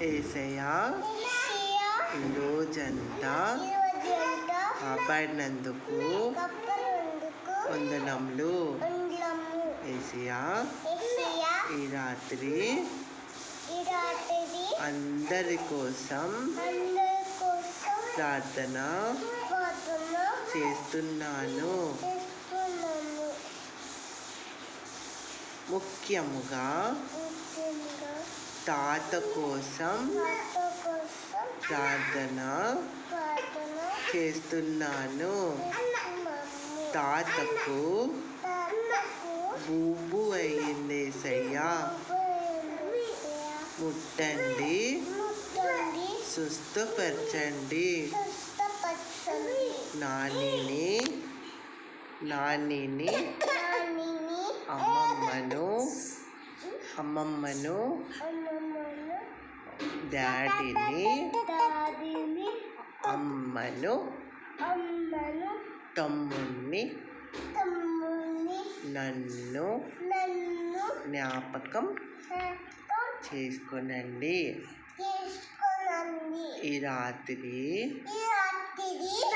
యేసయ్యా ఈరోజంతా కాపాడినందుకు వందనములు. యేసయ్యా ఈ రాత్రి అందరి కోసం ప్రార్థన చేస్తున్నాను. ముఖ్యముగా తాత కోసం ప్రార్థన చేస్తున్నాను. తాతకు బూబు అయింది యేసయ్యా. ముట్టండి, స్వస్థపరచండి. నానిని అమ్మమ్మను డాడీని అమ్మను తమ్ముణ్ణి నన్ను జ్ఞాపకం చేసుకొనండి. ఈ రాత్రి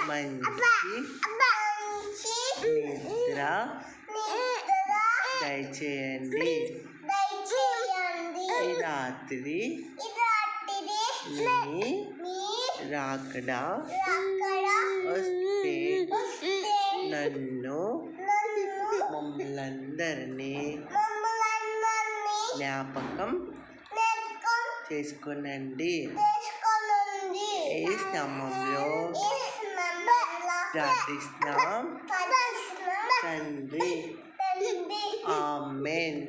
మంచి నిద్ర దయచేయండి. ఈ రాత్రి మీ రాకడా వస్తే నన్ను మమ్మల్ందరినీ జ్ఞాపకం చేసుకొనండి. ఏ నామములో ప్రార్థిస్తున్నాం తండ్రి. ఆమేన్.